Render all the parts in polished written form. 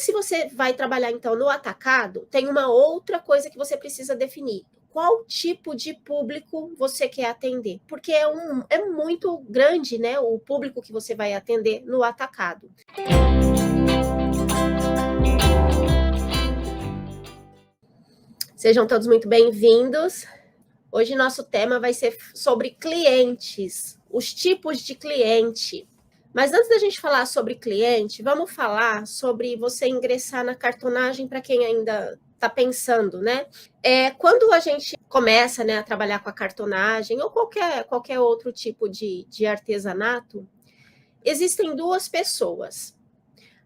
Mas se você vai trabalhar, então, no atacado, tem uma outra coisa que você precisa definir. Qual tipo de público você quer atender? Porque é muito grande, né, o público que você vai atender no atacado. Sejam todos muito bem-vindos. Hoje nosso tema vai ser sobre clientes, os tipos de cliente. Mas antes da gente falar sobre cliente, vamos falar sobre você ingressar na cartonagem para quem ainda está pensando, né? Quando a gente começa, né, a trabalhar com a cartonagem ou qualquer outro tipo de artesanato, existem duas pessoas.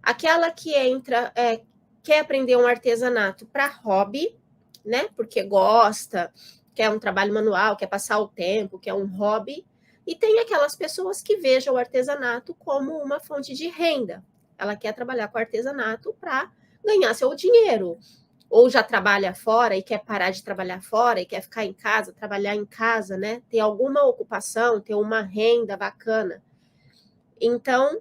Aquela que quer aprender um artesanato para hobby, né? Porque gosta, quer um trabalho manual, quer passar o tempo, quer um hobby. E tem aquelas pessoas que vejam o artesanato como uma fonte de renda. Ela quer trabalhar com artesanato para ganhar seu dinheiro. Ou já trabalha fora e quer parar de trabalhar fora e quer ficar em casa, trabalhar em casa, né? Ter alguma ocupação, ter uma renda bacana. Então,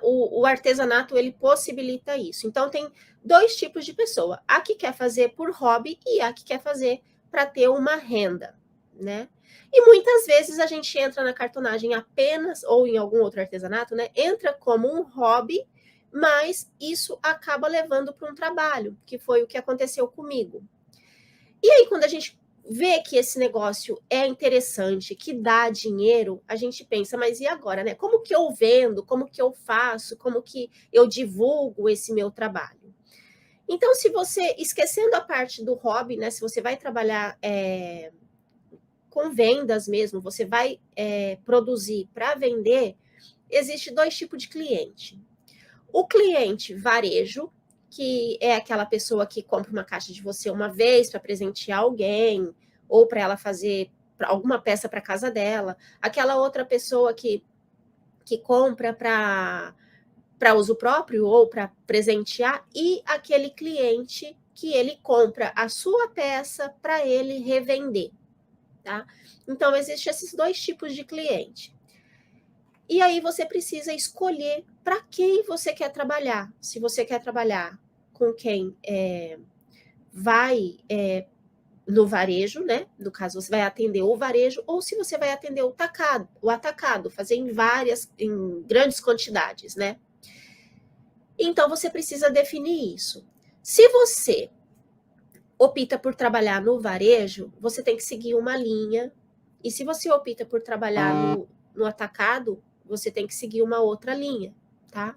o artesanato, ele possibilita isso. Então, tem dois tipos de pessoa. A que quer fazer por hobby e a que quer fazer para ter uma renda, né? E muitas vezes a gente entra na cartonagem apenas, ou em algum outro artesanato, né? Entra como um hobby, mas isso acaba levando para um trabalho, que foi o que aconteceu comigo. E aí, quando a gente vê que esse negócio é interessante, que dá dinheiro, a gente pensa, mas e agora, né? Como que eu vendo? Como que eu faço? Como que eu divulgo esse meu trabalho? Então, se você, esquecendo a parte do hobby, né? Se você vai trabalhar com vendas mesmo, você vai produzir para vender, existe dois tipos de cliente. O cliente varejo, que é aquela pessoa que compra uma caixa de você uma vez para presentear alguém, ou para ela fazer alguma peça para casa dela. Aquela outra pessoa que compra para uso próprio ou para presentear, e aquele cliente que ele compra a sua peça para ele revender, tá? Então, existem esses dois tipos de cliente. E aí você precisa escolher para quem você quer trabalhar. Se você quer trabalhar com quem vai no varejo, né? No caso, você vai atender o varejo, ou se você vai atender o atacado, fazer em grandes quantidades, né? Então, você precisa definir isso. Se você opta por trabalhar no varejo, você tem que seguir uma linha. E se você opta por trabalhar no atacado, você tem que seguir uma outra linha, tá?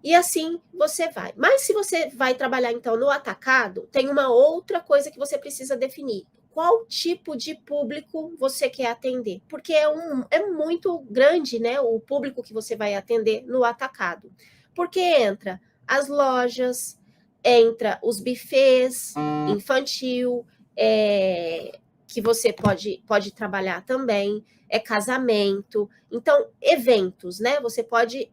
E assim você vai. Mas se você vai trabalhar, então, no atacado, tem uma outra coisa que você precisa definir. Qual tipo de público você quer atender? Porque é muito grande, né, o público que você vai atender no atacado. Porque entra as lojas, entra os buffets infantil, que você pode trabalhar também, casamento. Então, eventos, né? Você pode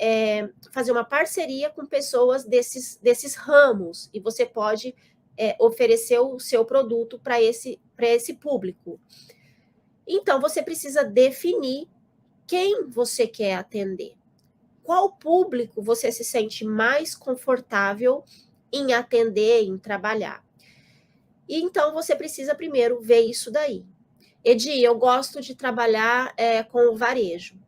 fazer uma parceria com pessoas desses ramos e você pode oferecer o seu produto para esse público. Então, você precisa definir quem você quer atender. Qual público você se sente mais confortável em atender, em trabalhar. E então, você precisa primeiro ver isso daí. Edi, eu gosto de trabalhar com o varejo.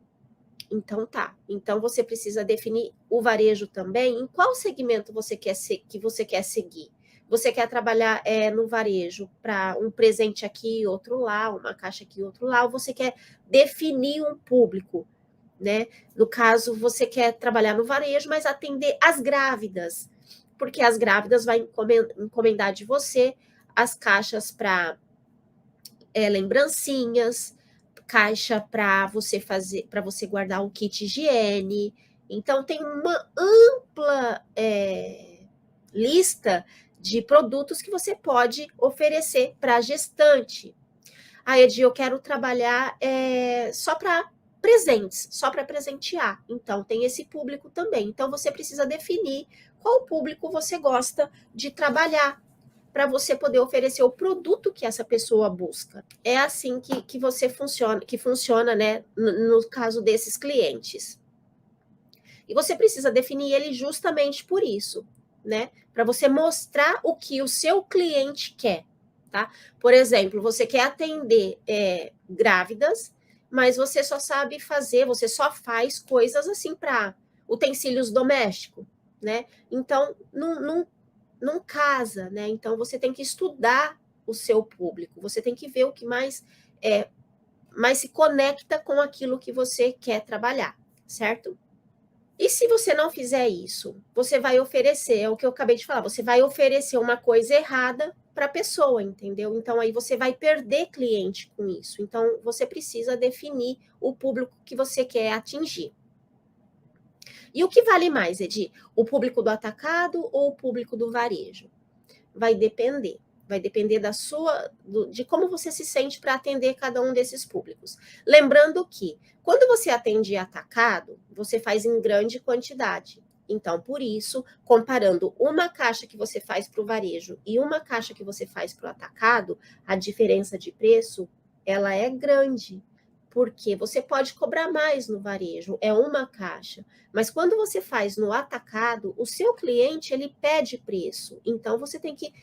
Então tá. Então você precisa definir o varejo também. Em qual segmento que você quer seguir? Você quer trabalhar no varejo para um presente aqui, outro lá, uma caixa aqui, outro lá, ou você quer definir um público, né? No caso, você quer trabalhar no varejo, mas atender as grávidas, porque as grávidas vão encomendar de você as caixas para lembrancinhas, caixa para você guardar um kit higiene. Então, tem uma ampla lista de produtos que você pode oferecer para a gestante. Edi, eu quero trabalhar só para presentes, só para presentear. Então, tem esse público também. Então, você precisa definir qual público você gosta de trabalhar, para você poder oferecer o produto que essa pessoa busca. É assim que funciona, né, no caso desses clientes. E você precisa definir ele justamente por isso, né? Para você mostrar o que o seu cliente quer, tá? Por exemplo, você quer atender grávidas, mas você só sabe fazer, você só faz coisas assim para utensílios domésticos, né? Então, não casa, né? Então, você tem que estudar o seu público, você tem que ver o que mais se conecta com aquilo que você quer trabalhar, certo? E se você não fizer isso, você vai oferecer, é o que eu acabei de falar, você vai oferecer uma coisa errada para a pessoa, entendeu? Então aí você vai perder cliente com isso. Então você precisa definir o público que você quer atingir. E o que vale mais, Edi? O público do atacado ou o público do varejo? Vai depender. Vai depender de como você se sente para atender cada um desses públicos. Lembrando que, quando você atende atacado, você faz em grande quantidade. Então, por isso, comparando uma caixa que você faz para o varejo e uma caixa que você faz para o atacado, a diferença de preço, ela é grande. Porque você pode cobrar mais no varejo, é uma caixa. Mas quando você faz no atacado, o seu cliente, ele pede preço. Então, você tem que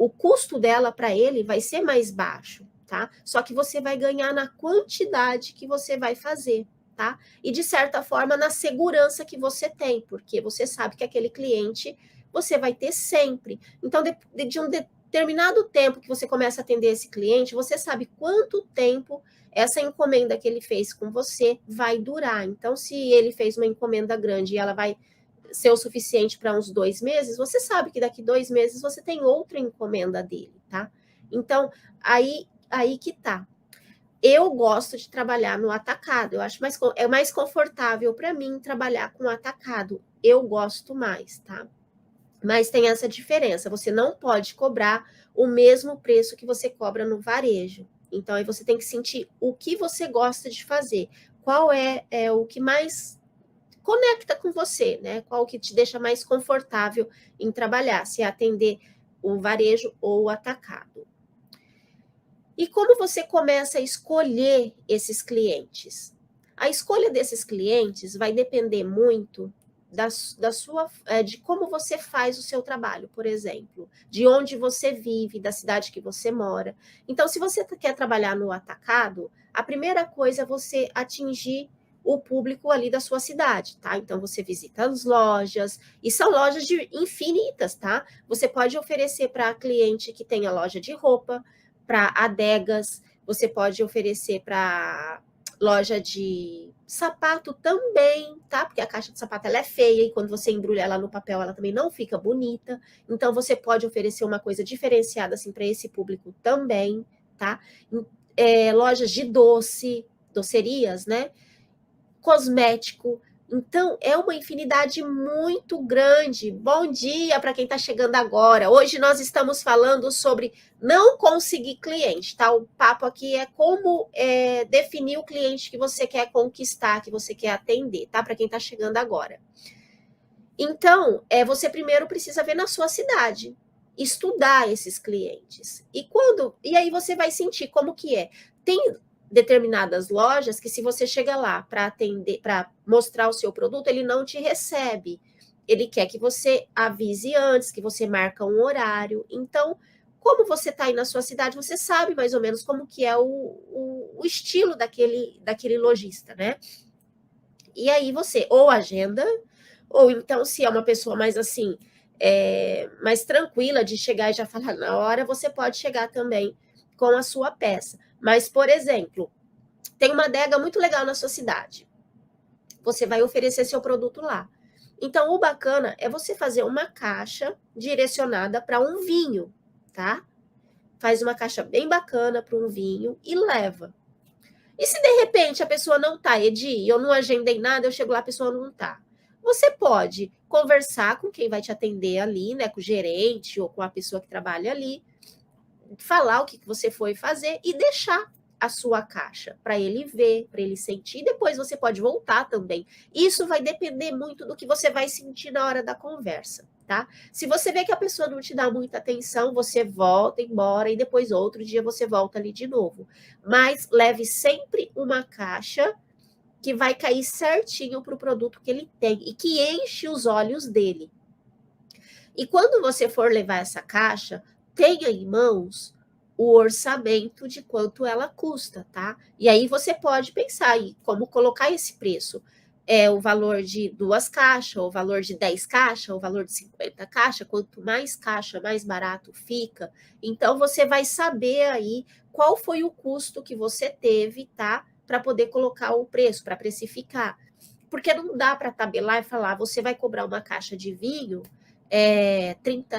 o custo dela para ele vai ser mais baixo, tá? Só que você vai ganhar na quantidade que você vai fazer, tá? E de certa forma na segurança que você tem, porque você sabe que aquele cliente você vai ter sempre. Então, de um determinado tempo que você começa a atender esse cliente, você sabe quanto tempo essa encomenda que ele fez com você vai durar. Então, se ele fez uma encomenda grande e ela vai ser o suficiente para uns 2 meses, você sabe que daqui 2 meses você tem outra encomenda dele, tá? Então, aí que tá. Eu gosto de trabalhar no atacado, eu acho mais confortável para mim trabalhar com atacado. Eu gosto mais, tá? Mas tem essa diferença, você não pode cobrar o mesmo preço que você cobra no varejo. Então, aí você tem que sentir o que você gosta de fazer, qual é o que mais conecta com você, né? Qual que te deixa mais confortável em trabalhar, se atender o varejo ou o atacado. E como você começa a escolher esses clientes? A escolha desses clientes vai depender muito de como você faz o seu trabalho, por exemplo, de onde você vive, da cidade que você mora. Então, se você quer trabalhar no atacado, a primeira coisa é você atingir o público ali da sua cidade, tá? Então, você visita as lojas, e são lojas infinitas, tá? Você pode oferecer para cliente que tenha loja de roupa, para adegas, você pode oferecer para loja de sapato também, tá? Porque a caixa de sapato ela é feia e quando você embrulha ela no papel, ela também não fica bonita. Então você pode oferecer uma coisa diferenciada assim para esse público também, tá? Lojas de docerias, né? Cosmético. Então, é uma infinidade muito grande. Bom dia para quem está chegando agora. Hoje nós estamos falando sobre não conseguir cliente, tá? O papo aqui é como definir o cliente que você quer conquistar, que você quer atender, tá? Para quem está chegando agora. Então, você primeiro precisa ver na sua cidade, estudar esses clientes. E aí você vai sentir como que é. Tem determinadas lojas que se você chega lá para atender, para mostrar o seu produto, ele não te recebe. Ele quer que você avise antes, que você marca um horário. Então, como você está aí na sua cidade, você sabe mais ou menos como que é o estilo daquele lojista, né? E aí você ou agenda, ou então se é uma pessoa mais assim, mais tranquila de chegar e já falar na hora, você pode chegar também com a sua peça. Mas, por exemplo, tem uma adega muito legal na sua cidade. Você vai oferecer seu produto lá. Então, o bacana é você fazer uma caixa direcionada para um vinho, tá? Faz uma caixa bem bacana para um vinho e leva. E se de repente a pessoa não tá, Edi, eu não agendei nada, eu chego lá, a pessoa não tá. Você pode conversar com quem vai te atender ali, né? Com o gerente ou com a pessoa que trabalha ali, falar o que você foi fazer e deixar a sua caixa para ele ver, para ele sentir, e depois você pode voltar também. Isso vai depender muito do que você vai sentir na hora da conversa, tá? Se você vê que a pessoa não te dá muita atenção, você volta embora e depois outro dia você volta ali de novo. Mas leve sempre uma caixa que vai cair certinho para o produto que ele tem e que enche os olhos dele. E quando você for levar essa caixa, tenha em mãos o orçamento de quanto ela custa, tá? E aí você pode pensar em como colocar esse preço. É o valor de 2 caixas, o valor de 10 caixas, o valor de 50 caixas. Quanto mais caixa, mais barato fica. Então você vai saber aí qual foi o custo que você teve, tá? Para poder colocar o preço, para precificar. Porque não dá para tabelar e falar, você vai cobrar uma caixa de vinho R$ 30.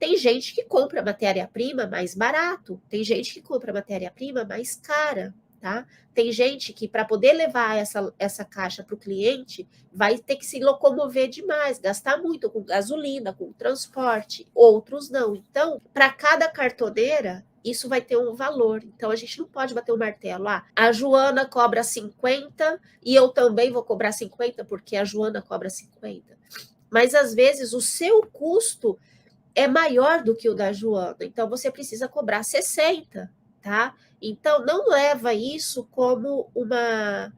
Tem gente que compra matéria-prima mais barato, tem gente que compra matéria-prima mais cara, tá? Tem gente que, para poder levar essa caixa para o cliente, vai ter que se locomover demais, gastar muito com gasolina, com transporte, outros não. Então, para cada cartoneira, isso vai ter um valor. Então, a gente não pode bater o martelo. Ah, a Joana cobra 50 e eu também vou cobrar 50 porque a Joana cobra 50. Mas, às vezes, o seu custo é maior do que o da Joana, então você precisa cobrar 60, tá? Então não leva isso como uma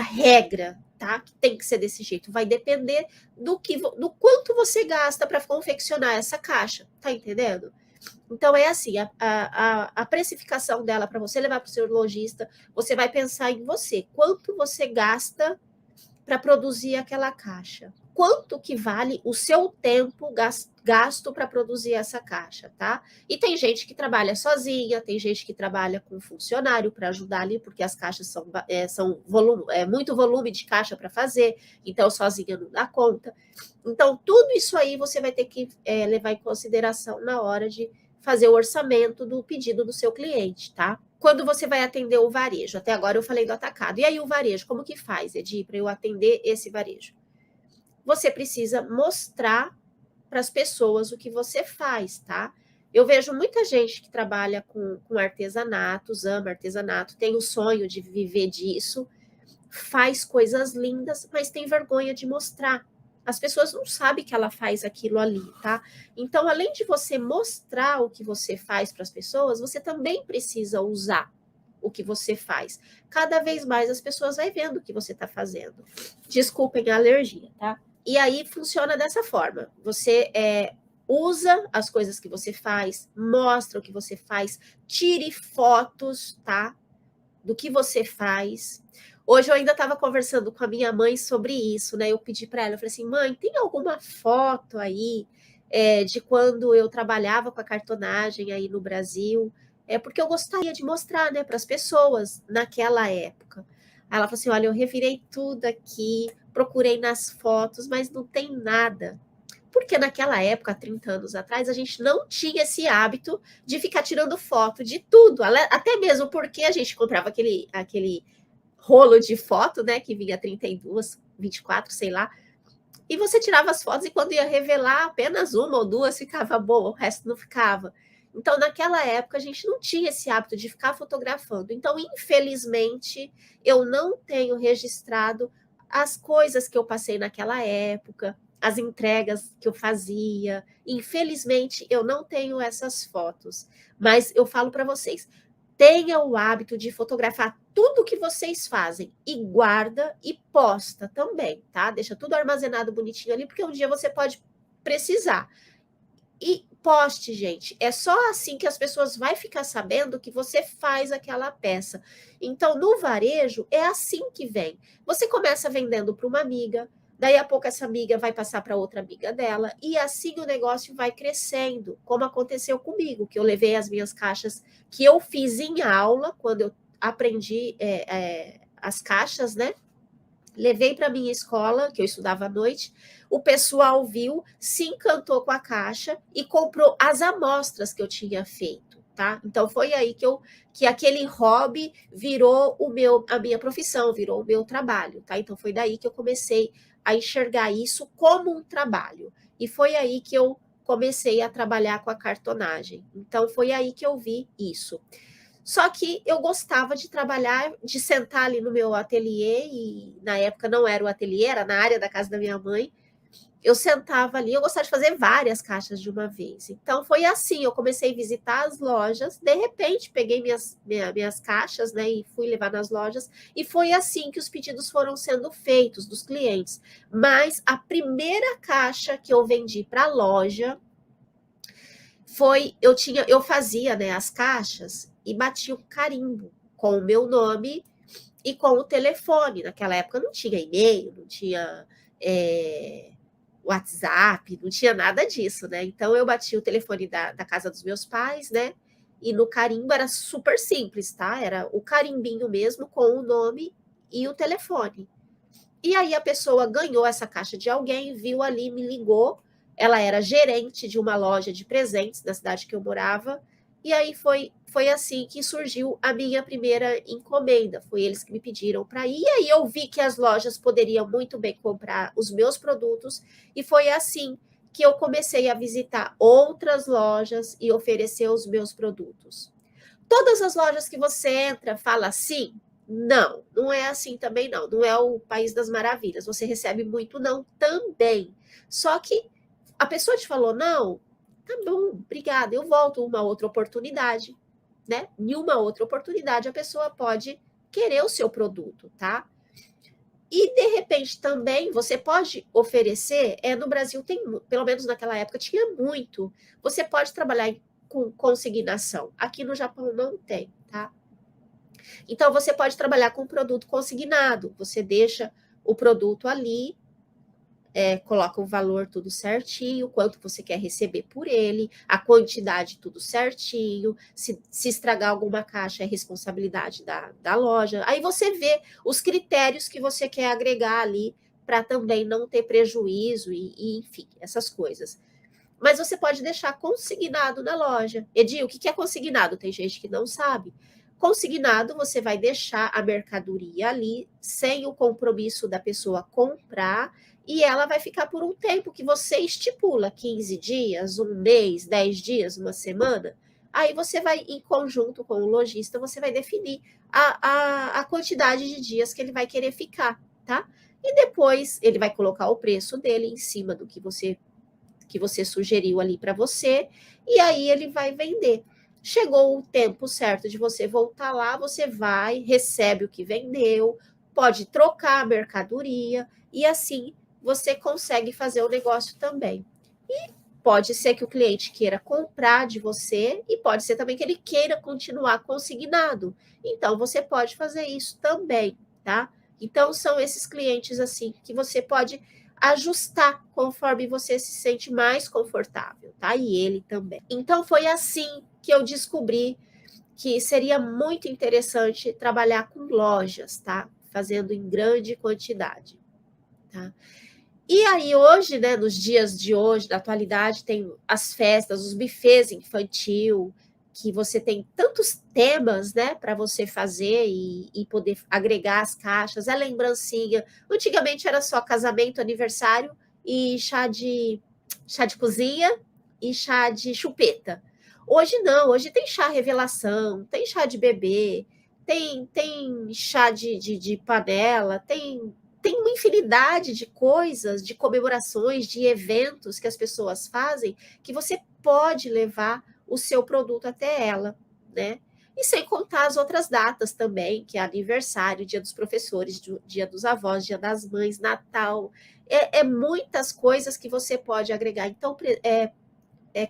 regra, tá? Que tem que ser desse jeito. Vai depender do quanto você gasta para confeccionar essa caixa, tá entendendo? Então é assim, a precificação dela para você levar para o seu lojista, você vai pensar em você, quanto você gasta para produzir aquela caixa. Quanto que vale o seu tempo gasto para produzir essa caixa, tá? E tem gente que trabalha sozinha, tem gente que trabalha com funcionário para ajudar ali, porque as caixas são muito volume de caixa para fazer, então sozinha não dá conta. Então, tudo isso aí você vai ter que levar em consideração na hora de fazer o orçamento do pedido do seu cliente, tá? Quando você vai atender o varejo, até agora eu falei do atacado. E aí o varejo, como que faz, Edi, para eu atender esse varejo? Você precisa mostrar para as pessoas o que você faz, tá? Eu vejo muita gente que trabalha com artesanatos, ama artesanato, tem o sonho de viver disso, faz coisas lindas, mas tem vergonha de mostrar. As pessoas não sabem que ela faz aquilo ali, tá? Então, além de você mostrar o que você faz para as pessoas, você também precisa usar o que você faz. Cada vez mais as pessoas vão vendo o que você está fazendo. Desculpem a alergia, tá? E aí funciona dessa forma. Você usa as coisas que você faz, mostra o que você faz, tire fotos, tá? Do que você faz. Hoje eu ainda estava conversando com a minha mãe sobre isso, né? Eu pedi para ela, eu falei assim, mãe, tem alguma foto aí de quando eu trabalhava com a cartonagem aí no Brasil? Porque eu gostaria de mostrar, né, para as pessoas naquela época. Aí ela falou assim, olha, eu revirei tudo aqui, procurei nas fotos, mas não tem nada. Porque naquela época, há 30 anos atrás, a gente não tinha esse hábito de ficar tirando foto de tudo, até mesmo porque a gente comprava aquele rolo de foto, né, que vinha 32, 24, sei lá, e você tirava as fotos e quando ia revelar, apenas uma ou duas ficava boa, o resto não ficava. Então, naquela época, a gente não tinha esse hábito de ficar fotografando. Então, infelizmente, eu não tenho registrado as coisas que eu passei naquela época, as entregas que eu fazia. Infelizmente, eu não tenho essas fotos. Mas eu falo para vocês, tenha o hábito de fotografar tudo que vocês fazem e guarda e posta também, tá? Deixa tudo armazenado bonitinho ali, porque um dia você pode precisar. E poste, gente. É só assim que as pessoas vão ficar sabendo que você faz aquela peça. Então, no varejo, é assim que vem. Você começa vendendo para uma amiga, daí a pouco essa amiga vai passar para outra amiga dela, e assim o negócio vai crescendo, como aconteceu comigo, que eu levei as minhas caixas que eu fiz em aula, quando eu aprendi as caixas, né? Levei para minha escola, que eu estudava à noite, o pessoal viu, se encantou com a caixa e comprou as amostras que eu tinha feito, tá? Então foi aí que aquele hobby virou a minha profissão, virou o meu trabalho, tá? Então foi daí que eu comecei a enxergar isso como um trabalho. E foi aí que eu comecei a trabalhar com a cartonagem. Então foi aí que eu vi isso. Só que eu gostava de trabalhar, de sentar ali no meu ateliê, e na época não era o ateliê, era na área da casa da minha mãe, eu sentava ali, eu gostava de fazer várias caixas de uma vez. Então, foi assim, eu comecei a visitar as lojas, de repente, peguei minhas caixas, né, e fui levar nas lojas, e foi assim que os pedidos foram sendo feitos dos clientes. Mas a primeira caixa que eu vendi para a loja foi, eu fazia, né, as caixas e batia um carimbo com o meu nome e com o telefone. Naquela época não tinha e-mail, não tinha... WhatsApp, não tinha nada disso, né? Então eu bati o telefone da casa dos meus pais, né? E no carimbo era super simples, tá? Era o carimbinho mesmo com o nome e o telefone. E aí a pessoa ganhou essa caixa de alguém, viu ali, me ligou. Ela era gerente de uma loja de presentes da cidade que eu morava. E aí foi assim que surgiu a minha primeira encomenda. Foi eles que me pediram para ir. E aí eu vi que as lojas poderiam muito bem comprar os meus produtos. E foi assim que eu comecei a visitar outras lojas e oferecer os meus produtos. Todas as lojas que você entra fala assim? Não, não é assim também não. Não é o País das Maravilhas. Você recebe muito não também. Só que a pessoa te falou não, tá bom, obrigada, eu volto uma outra oportunidade, né? Em uma outra oportunidade a pessoa pode querer o seu produto, tá? E de repente também você pode oferecer, no Brasil tem, pelo menos naquela época tinha muito. Você pode trabalhar com consignação. Aqui no Japão não tem, tá? Então você pode trabalhar com produto consignado. Você deixa o produto ali, coloca o valor tudo certinho, quanto você quer receber por ele, a quantidade tudo certinho, se estragar alguma caixa é responsabilidade da loja. Aí você vê os critérios que você quer agregar ali para também não ter prejuízo e, enfim, essas coisas. Mas você pode deixar consignado na loja. Edi, o que é consignado? Tem gente que não sabe. Consignado, você vai deixar a mercadoria ali, sem o compromisso da pessoa comprar, e ela vai ficar por um tempo que você estipula, 15 dias, um mês, 10 dias, uma semana. Aí você vai, em conjunto com o lojista, você vai definir a quantidade de dias que ele vai querer ficar, tá? E depois ele vai colocar o preço dele em cima do que você sugeriu ali para você, e aí ele vai vender. Chegou o tempo certo de você voltar lá, você vai, recebe o que vendeu, pode trocar a mercadoria, e assim você consegue fazer o negócio também. E pode ser que o cliente queira comprar de você, e pode ser também que ele queira continuar consignado. Então, você pode fazer isso também, tá? Então, são esses clientes assim que você pode ajustar conforme você se sente mais confortável, tá? E ele também. Então, foi assim que eu descobri que seria muito interessante trabalhar com lojas, tá? Fazendo em grande quantidade, tá? E aí, hoje, né, nos dias de hoje, da atualidade, tem as festas, os buffets infantil, que você tem tantos temas, né, para você fazer e poder agregar as caixas, é lembrancinha. Antigamente era só casamento, aniversário e chá de cozinha e chá de chupeta. Hoje não, hoje tem chá revelação, tem chá de bebê, tem chá de panela, tem uma infinidade de coisas, de comemorações, de eventos que as pessoas fazem, que você pode levar o seu produto até ela, né? E sem contar as outras datas também, que é aniversário, dia dos professores, dia dos avós, dia das mães, Natal. É muitas coisas que você pode agregar. Então,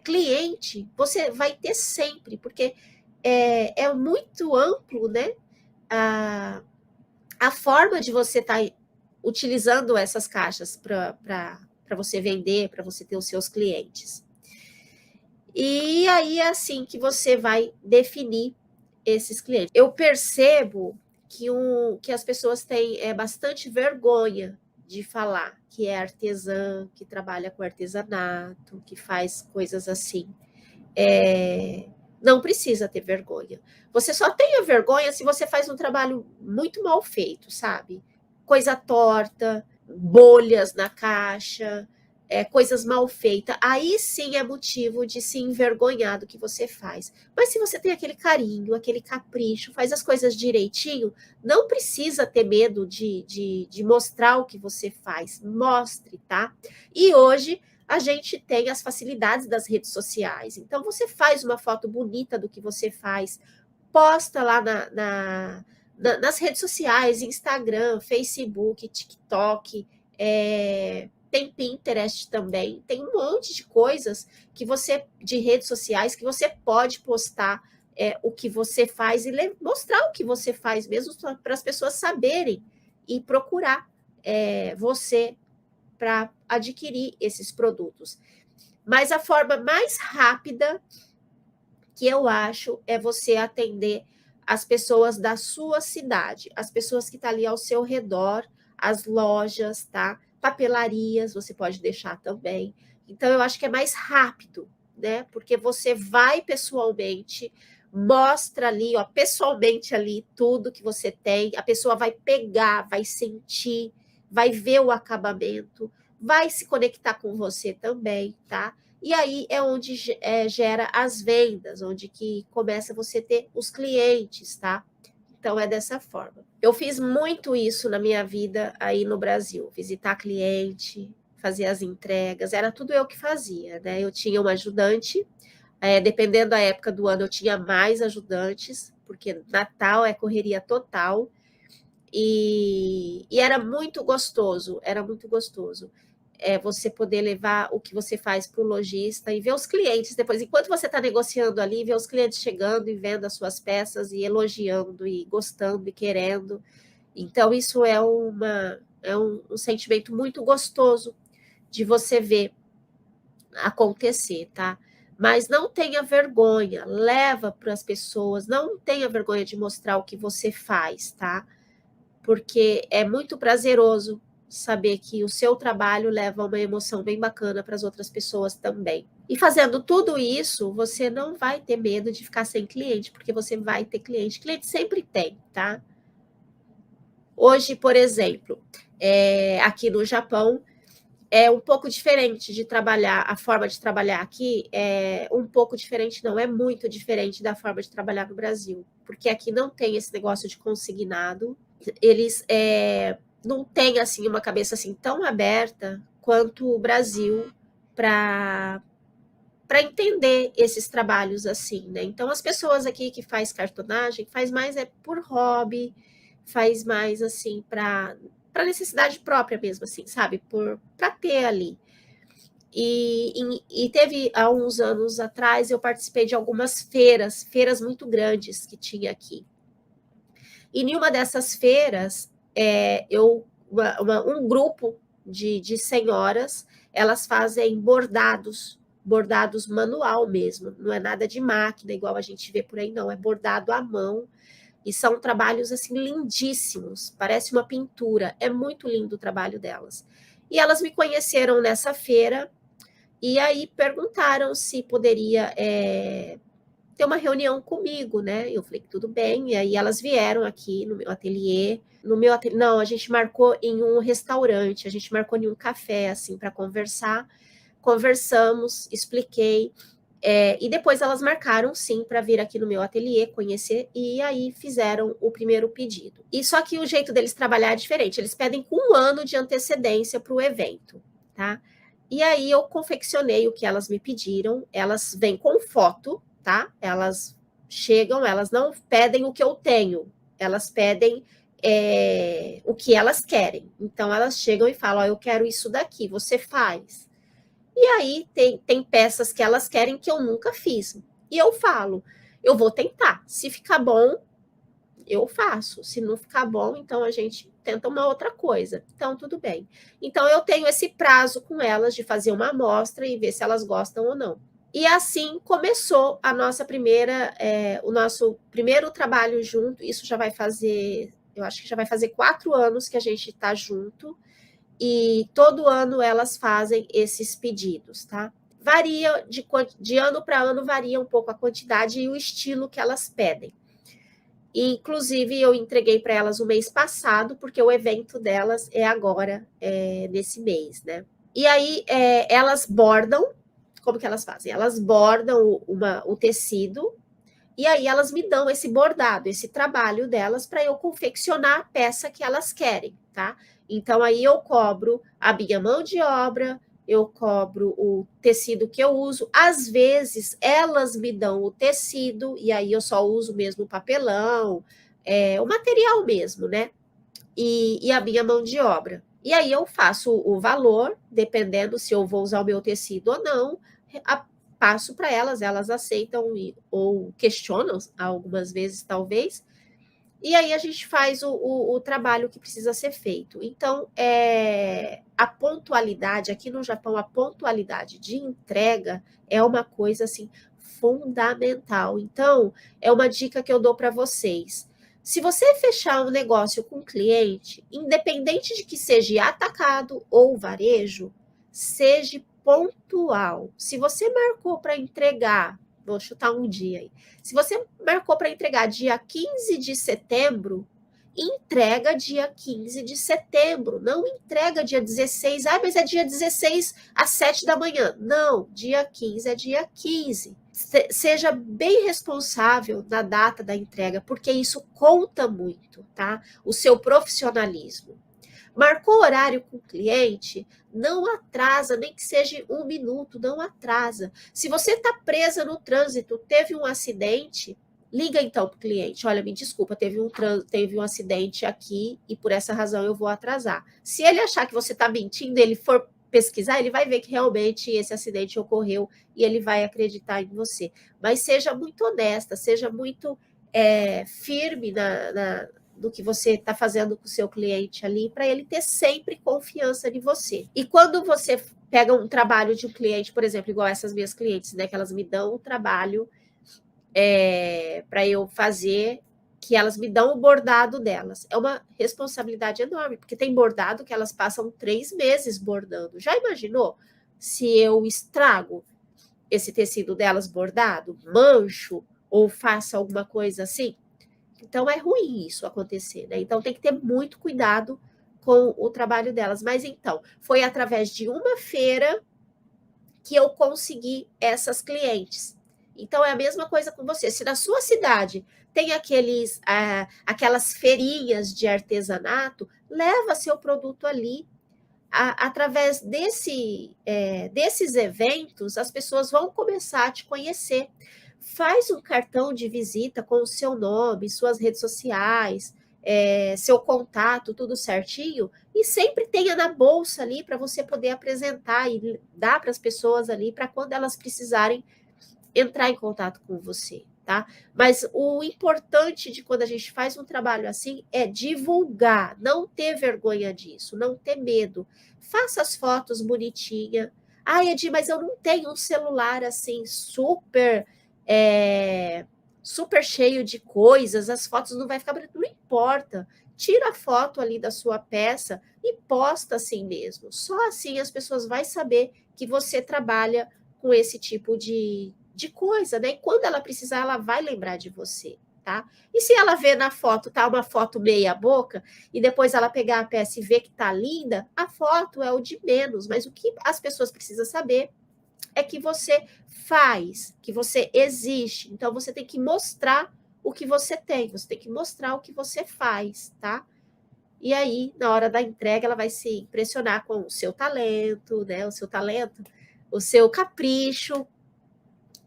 cliente, você vai ter sempre, porque é muito amplo, né? A forma de você estar utilizando essas caixas para você vender, para você ter os seus clientes. E aí é assim que você vai definir esses clientes. Eu percebo que as pessoas têm bastante vergonha de falar que é artesã, que trabalha com artesanato, que faz coisas assim. Não precisa ter vergonha. Você só tem a vergonha se você faz um trabalho muito mal feito, sabe? Coisa torta, bolhas na caixa, coisas mal feitas, aí sim é motivo de se envergonhar do que você faz. Mas se você tem aquele carinho, aquele capricho, faz as coisas direitinho, não precisa ter medo de mostrar o que você faz. Mostre, tá? E hoje a gente tem as facilidades das redes sociais. Então você faz uma foto bonita do que você faz, posta lá nas redes sociais, Instagram, Facebook, TikTok, tem Pinterest também, tem um monte de coisas de redes sociais, que você pode postar o que você faz e mostrar o que você faz mesmo, para as pessoas saberem e procurar você para adquirir esses produtos. Mas a forma mais rápida que eu acho é você atender as pessoas da sua cidade, as pessoas que estão ali ao seu redor, as lojas, tá? Papelarias, você pode deixar também. Então, eu acho que é mais rápido, né? Porque você vai pessoalmente, mostra ali, ó, pessoalmente ali tudo que você tem, a pessoa vai pegar, vai sentir, vai ver o acabamento, vai se conectar com você também, tá? E aí é onde gera as vendas, onde que começa você ter os clientes, tá? Então é dessa forma. Eu fiz muito isso na minha vida aí no Brasil, visitar cliente, fazer as entregas, era tudo eu que fazia, né? Eu tinha uma ajudante, dependendo da época do ano, eu tinha mais ajudantes, porque Natal é correria total, e era muito gostoso você poder levar o que você faz para o lojista e ver os clientes depois, enquanto você está negociando ali, ver os clientes chegando e vendo as suas peças e elogiando e gostando e querendo. Então, isso um sentimento muito gostoso de você ver acontecer, tá? Mas não tenha vergonha, leva para as pessoas, não tenha vergonha de mostrar o que você faz, tá? Porque é muito prazeroso saber que o seu trabalho leva uma emoção bem bacana para as outras pessoas também. E fazendo tudo isso, você não vai ter medo de ficar sem cliente, porque você vai ter cliente. Cliente sempre tem, tá? Hoje, por exemplo, aqui no Japão, é um pouco diferente de trabalhar, a forma de trabalhar aqui é um pouco diferente, não, é muito diferente da forma de trabalhar no Brasil, porque aqui não tem esse negócio de consignado, eles não têm assim uma cabeça assim tão aberta quanto o Brasil para entender esses trabalhos assim, né? Então as pessoas aqui que faz cartonagem faz mais por hobby, faz mais assim para necessidade própria mesmo, assim, sabe? Para ter ali. E teve há uns anos atrás eu participei de algumas feiras muito grandes que tinha aqui. E em uma dessas feiras, um grupo de senhoras, elas fazem bordados manual mesmo, não é nada de máquina, igual a gente vê por aí, não, é bordado à mão, e são trabalhos assim lindíssimos, parece uma pintura, é muito lindo o trabalho delas. E elas me conheceram nessa feira, e aí perguntaram se poderia ter uma reunião comigo, né? Eu falei que tudo bem, e aí elas vieram aqui no meu ateliê. Não, a gente marcou em um restaurante, a gente marcou em um café, assim, para conversar. Conversamos, expliquei, e depois elas marcaram, sim, para vir aqui no meu ateliê, conhecer, e aí fizeram o primeiro pedido. E só que o jeito deles trabalhar é diferente, eles pedem com 1 ano de antecedência para o evento, tá? E aí eu confeccionei o que elas me pediram, elas vêm com foto, tá? Elas chegam, elas não pedem o que eu tenho, elas pedem o que elas querem. Então elas chegam e falam, eu quero isso daqui, você faz. E aí tem peças que elas querem que eu nunca fiz. E eu falo, eu vou tentar. Se ficar bom, eu faço. Se não ficar bom, então a gente tenta uma outra coisa. Então, tudo bem. Então, eu tenho esse prazo com elas de fazer uma amostra e ver se elas gostam ou não. E assim começou a nossa o nosso primeiro trabalho junto. Isso já vai fazer, eu acho que já vai fazer 4 anos que a gente está junto. E todo ano elas fazem esses pedidos, tá? Varia de ano para ano, varia um pouco a quantidade e o estilo que elas pedem. E, inclusive, eu entreguei para elas o mês passado, porque o evento delas é agora, nesse mês, né? E aí elas bordam, como que elas fazem? Elas bordam o tecido, e aí elas me dão esse bordado, esse trabalho delas para eu confeccionar a peça que elas querem, tá? Então aí eu cobro a minha mão de obra, eu cobro o tecido que eu uso. Às vezes elas me dão o tecido e aí eu só uso mesmo o papelão, o material mesmo, né? E a minha mão de obra. E aí eu faço o valor, dependendo se eu vou usar o meu tecido ou não, passo para elas, elas aceitam ou questionam algumas vezes, talvez, e aí a gente faz o trabalho que precisa ser feito. Então, a pontualidade, aqui no Japão, a pontualidade de entrega é uma coisa assim fundamental. Então, é uma dica que eu dou para vocês. Se você fechar um negócio com um cliente, independente de que seja atacado ou varejo, seja pontual. Se você marcou para entregar, vou chutar um dia aí. Se você marcou para entregar dia 15 de setembro, entrega dia 15 de setembro, não entrega dia 16. Ah, mas é dia 16 às 7 da manhã. Não, dia 15 é dia 15. Seja bem responsável na data da entrega, porque isso conta muito, tá? O seu profissionalismo. Marcou horário com o cliente, não atrasa, nem que seja 1 minuto, não atrasa. Se você está presa no trânsito, teve um acidente, liga então para o cliente. Olha, me desculpa, teve um acidente aqui e por essa razão eu vou atrasar. Se ele achar que você está mentindo, ele for pesquisar, ele vai ver que realmente esse acidente ocorreu e ele vai acreditar em você. Mas seja muito honesta, seja muito firme do que você está fazendo com o seu cliente ali, para ele ter sempre confiança em você. E quando você pega um trabalho de um cliente, por exemplo, igual essas minhas clientes, né, que elas me dão um trabalho para eu fazer, que elas me dão o bordado delas. É uma responsabilidade enorme, porque tem bordado que elas passam 3 meses bordando. Já imaginou se eu estrago esse tecido delas bordado, mancho, ou faça alguma coisa assim? Então é ruim isso acontecer, né? Então tem que ter muito cuidado com o trabalho delas. Mas então, foi através de uma feira que eu consegui essas clientes. Então é a mesma coisa com você. Se na sua cidade tem aquelas feirinhas de artesanato, leva seu produto ali. Através desses eventos, as pessoas vão começar a te conhecer. Faz um cartão de visita com o seu nome, suas redes sociais, seu contato, tudo certinho, e sempre tenha na bolsa ali para você poder apresentar e dar para as pessoas ali para quando elas precisarem entrar em contato com você, tá? Mas o importante de quando a gente faz um trabalho assim é divulgar, não ter vergonha disso, não ter medo. Faça as fotos bonitinha. Ah, Edi, mas eu não tenho um celular assim super cheio de coisas, as fotos não vai ficar bonito, não importa. Tira a foto ali da sua peça e posta assim mesmo. Só assim as pessoas vão saber que você trabalha com esse tipo de coisa, né? E quando ela precisar, ela vai lembrar de você, tá? E se ela vê na foto, tá uma foto meia boca, e depois ela pegar a peça e ver que tá linda, a foto é o de menos, mas o que as pessoas precisam saber é que você faz, que você existe. Então você tem que mostrar o que você tem, você tem que mostrar o que você faz, tá? E aí, na hora da entrega, ela vai se impressionar com o seu talento, né? O seu talento, o seu capricho,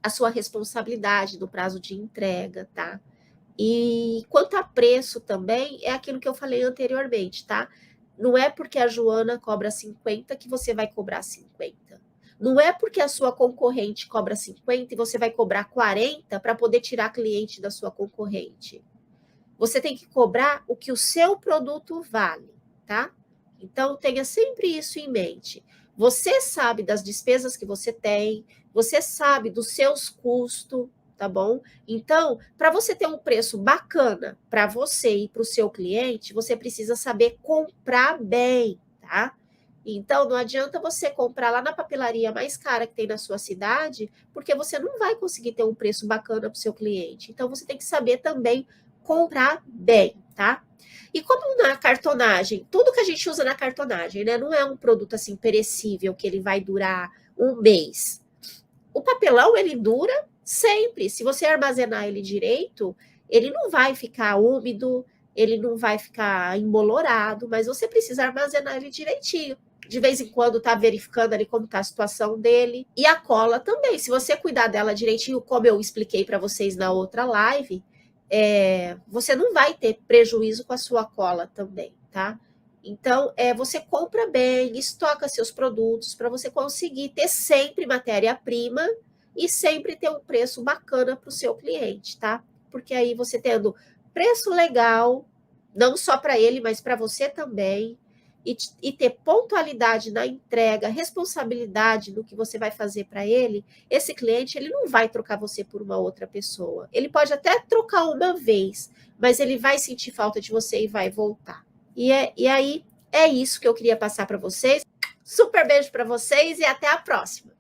a sua responsabilidade no prazo de entrega, tá? E quanto a preço também, é aquilo que eu falei anteriormente, tá? Não é porque a Joana cobra 50 que você vai cobrar 50. Não é porque a sua concorrente cobra 50 e você vai cobrar 40 para poder tirar cliente da sua concorrente. Você tem que cobrar o que o seu produto vale, tá? Então, tenha sempre isso em mente. Você sabe das despesas que você tem, você sabe dos seus custos, tá bom? Então, para você ter um preço bacana para você e para o seu cliente, você precisa saber comprar bem, tá? Então, não adianta você comprar lá na papelaria mais cara que tem na sua cidade, porque você não vai conseguir ter um preço bacana para o seu cliente. Então, você tem que saber também comprar bem. tá? E como na cartonagem, tudo que a gente usa na cartonagem, né, não é um produto assim perecível que ele vai durar um mês. O papelão, ele dura sempre. Se você armazenar ele direito, ele não vai ficar úmido, ele não vai ficar embolorado, mas você precisa armazenar ele direitinho. De vez em quando tá verificando ali como tá a situação dele. E a cola também, se você cuidar dela direitinho, como eu expliquei para vocês na outra live, você não vai ter prejuízo com a sua cola também, tá? Então, você compra bem, estoca seus produtos para você conseguir ter sempre matéria-prima e sempre ter um preço bacana para o seu cliente, tá? Porque aí você tendo preço legal, não só para ele, mas para você também, e ter pontualidade na entrega, responsabilidade no que você vai fazer para ele, esse cliente ele não vai trocar você por uma outra pessoa. Ele pode até trocar uma vez, mas ele vai sentir falta de você e vai voltar. E aí é isso que eu queria passar para vocês. Super beijo para vocês e até a próxima.